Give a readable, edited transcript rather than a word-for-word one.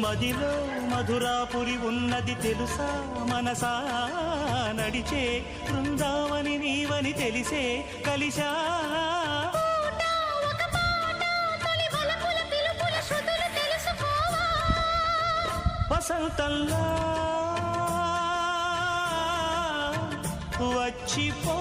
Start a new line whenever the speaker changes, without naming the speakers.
మదిలో మధురాపురి ఉన్నది తెలుసా మనసా నడిచే బృందావని నీవని తెలిసే కలిసా వసంతంలా వచ్చిపో